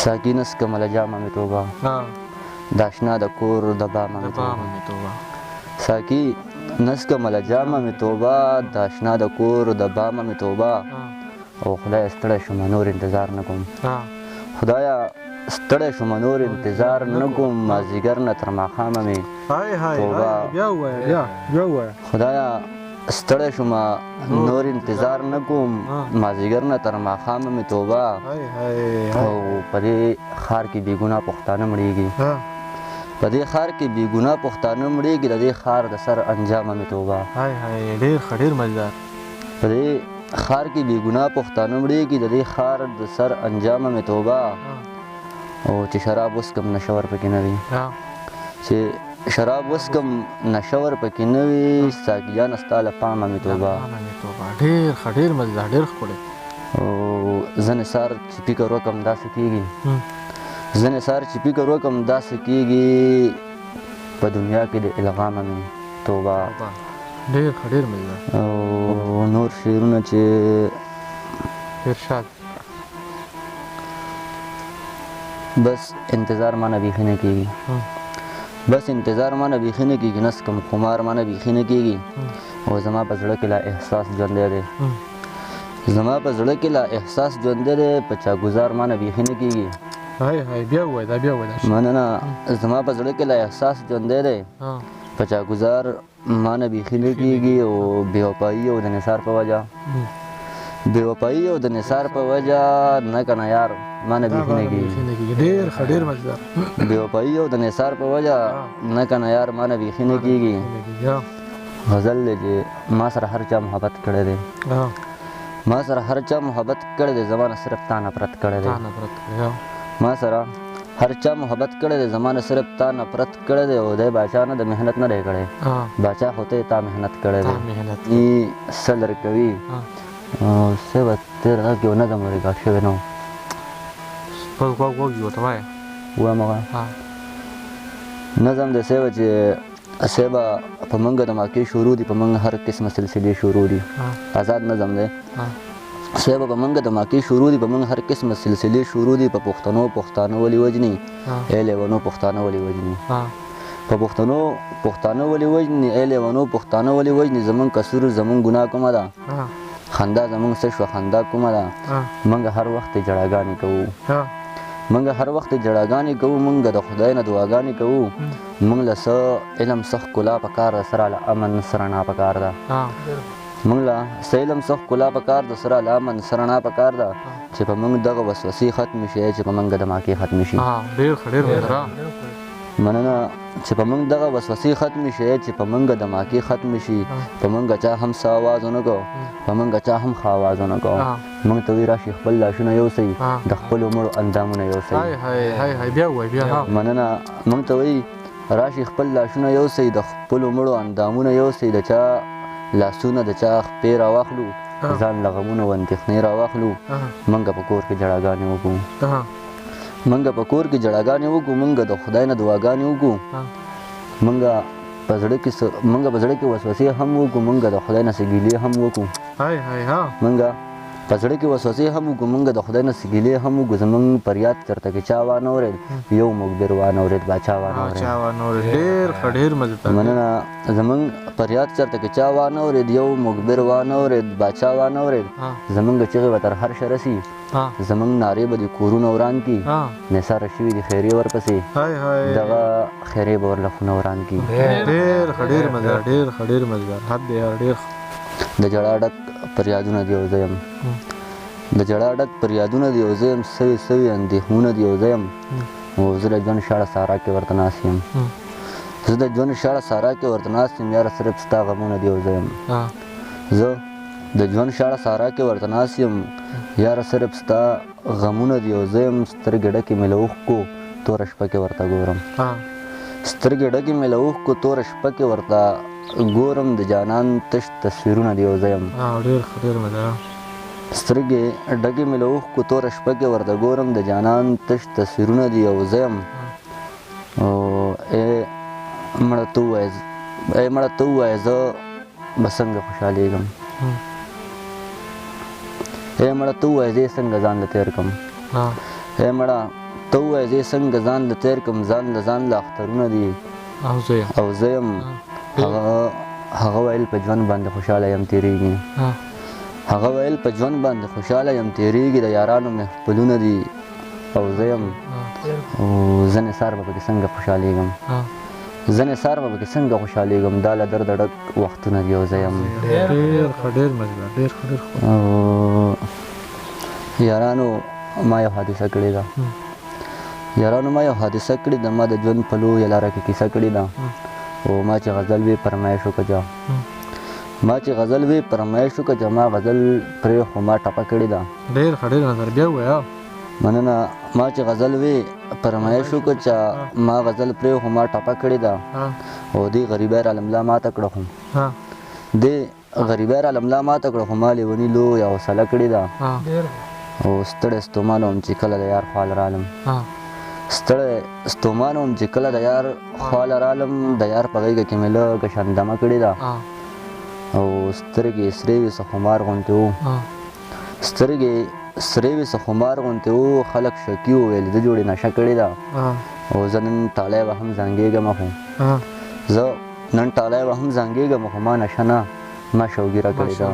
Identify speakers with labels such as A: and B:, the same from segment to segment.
A: ساقي نسکم له جامه مې توبه د اشنا د کور د بامه مې توبه ساقي نسکم له جامه مې توبه د اشنا د کور د بامه مې توبه او خدای ستړی شوم نور انتظار نه کوم خدایا ستړی شوم نور انتظار نه کوم مازدیګر نه تر ماښامه مې توبه خدایا ستړی شوم نور انتظار نه کوم مازدیګر نه تر ماښامه مې توبه او په دې ښار کې بې ګناه پښتانه مړېږي په دې ښار کې بې ګناه پښتانه مړېږي د دې ښار د سر انجامه مې توبه
B: ډېر مزدار
A: په دې ښار کې بې ګناه پښتانه مړېږي د دې ښار د سر انجامه مې توبه او چې شراب وڅکم نشه ور پکې نه وي چې شراب وڅکم نشه ور پکې نه وي ساقي جانه ستا له پامه مې توبه
B: ډېر مزدار ډېر ښکلی
A: او زه نثار چې فکر وکړم داسې کېږي زه نثار چې فکر وکړم داسې کېږي په دنیا کې د الغامه مې توبه
B: ډېر مزدار
A: او نور شعرونه چې
B: ارشاد
A: بس انتظار مانه بیخي نه کېږي بس انتظار مانه بیخي نه کېږي نسکم خمار مانه بیخي نه کېږي او زما په زړه کې لا احساس ژوندی دی زما په زړه کې لا احساس ژوندی دی په چا ګزار مانه بیخي نه کېږي
B: بیا ووایه
A: مننه زما په زړه کې لا احساس ژوندی دی په چا ګزار مانه بیخي نه کېږي او بېوفایي او د نثار په وجه بېوفایي او د نثار په وجه نه که نه یار مانه بیخي نه کېږي
B: ډېر مزدار
A: بېوفایي او د نثار په وجه نه که نه یار مانه بیخي نه کېږي غزل دی چې ما سره هر چا محبت کړی دی ما سره هر چا محبت کړی دی زما نه صرف تا نفرت کړی دی ما سره هر چا محبت کړی دی زما نه صرف تا نفرت کړی دی او دی باچا نه د محنت نه دی کړی باچا خو ته تا محنت کړی دی څه لر کوي څه به تېر غږ یو نظم ریکارډ شوی نه وایم هغه نظم دی څه به چې څه به په موږ د ماکې شروع دي په موږ هر قسمه سلسلې شروع دي آزاد نظم دی څه به په موږ د ماکې شروع دي په موږ هر قسمه سلسلې شروع دي په پښتانه ولې وجني ای لیونو پښتانه ولې وجني په پښتانه ولې وجني ای لیونو پښتانه ولې وجني زمونږ قصور زمونږ ګناه کومه ده خندا زمونږ څه شوه خندا کومه ده موږ هر وخت جړاګانې کوو موږ هر وخت جړاګانې کوو موږ د خدای نه دعاګانې کوو موږ له څه علم څه ښکلا پکار ده سره له امن څه رڼا پکار ده موږ له څه علم څه ښکلا پکار ده سره له امن څه رڼا پکار ده چې په موږ دغه وسوسې ختمې شي چې په موږ د ماکې ختمې شي مننه چې په موږ دغه وسوسې ختمې شي چې په موږ د ماکې ختمې شي په موږ چا هم څه آواز ونه کو په موږ چا هم ښه آواز ونه کو موږ ته وایي راشي خپل لاشونه یوسئ د خپلو مړو اندامونه یوسئ مننه موږ ته وایي راشي خپل لاشونه یوسئ د خپلو مړو اندامونه یوسئ د چا لاسونه د چا خپې راواخلو ځان له غمونو و اندېښنې راواخلو موږ په کور کې جړاګانې وکړو موږ په کور کې جړاګانې وکړو موږ د خدای نه دعاګانې وکړو موږ په زړه کې وسوسې هم وکړو موږ د خدای نه څه ګیلې هم وکړو موږ په زړه کې وسوسې هم وکړو موږ د خدای نه څه ګیلې هم وکړو زموږ فریاد چېرته کې چا وانه اورېد یو مقبر وانه اورېد باچا وانه اورېد مننه زموږ فریاد چېرته کې چا وانه اورېد یو مقبر وانه اورېد باچا وانه اورېد زموږ چغې به تر هر شه رسي زموږ نارې به د کورونه وران کي نثاره شوي دي خیرې ورپسې دغه خیرې به ورله خونه وران کي د جړا ډک فریادونه دی او زه یم د جړا ډک فریادونه دی او زه یم سوي اندېښنونه دی او زه یم او زه د ژوند شاړه سارا کې ورته ناست یم زه د ژوند شاړه سارا کې ورته ناست یم یاره صرف ستا غمونه دی او زه یم زه د ژوند شاړه سارا کې ورته ناست یم یاره صرف ستا غمونه دی او زه یم سترګې ډکې مې له اوښکو توره شپه کې ورته ګورم سترګې ډکې مې له اوښکو توره شپه کې ورته ګورم د جانان تش تصویرونه دی او زه یم سترګې ډکې مې له اوښکو توره شپه کې ورته ګورم د جانان تش تصویرونه دی او زه یم مړه ته ووایه زه به څنګه خوشحالېږم مړه ته ووایه زه یې څنګه ځان له تېر کړم مړه ته ووایه زه څنګه ځان له تیر کړم ځان له اخترونه دي
B: او زه یم
A: او زه یم هغه ویل په ژوند باندې خوشحاله یم تېرېږي هغه ویل په ژوند باندې خوشحاله یم تېرېږي د یارانو محفلونه دي او زه یم او زه نثار به پکې څنګه خوشحالېږم زه نثار به پکې څنګه خوشحالېږم دا له درده ډک وختونه دي او زه یم
B: ډېر ښه ډېر مزدار ډېر ښه ډېر ښه
A: او یارانو ما یو حادثه کړې ده یارانو ما یو حادثه کړې ده ما د ژوند په لویه لاره کې کیسه کړې ده او ما چې غزل وې فرمایش وکړه ما چې غزل وې فرمایش وکړه ما غزل پرېښو ما ټپه کړې ده
B: ډېر ښه ډېر مزدار بیا ووایه
A: مننه ما چې غزل وې فرمایش وکړه چې ما غزل پرېښو ما ټپه کړې ده او دې غریبۍ رالملا ماته کړه خو دې غریبۍ رالملا ماته کړه خو ما لیوني لویه حوصله کړې ده او ستړی ستومانه وم چې کله د یار خواله رالم ستړی ستومانه وم چې کله د یار خواله رالم د یار په غېږه کې مې لږه شندمه کړې ده او سترګې سرې وې څه خمار غوندې وو سترګې سرې وې څه خمار غوندې وو خلک شکي وویل د جوړې نشه کړې ده او زه نن ټالی به هم زنګېږم خو زه نن ټالی به هم زنګېږم خو ما نشه نه ما شوګیره کړې ده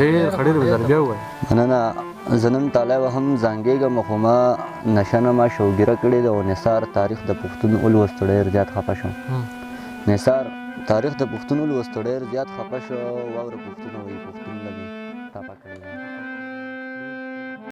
B: ډېر ښه ډېر مزدار بیا ووایه
A: مننه زه نن ټالی به هم زنګېږم خو ما نشه نه ما شوګیره کړې ده او نثار تاریخ د پښتون ولوستو ډېر زیات خفه شو نثار تاریخ د پښتون ولوستو ډېر زیات خفه شو واوره پښتون وایي پښتون لګي ټاپه کړې ده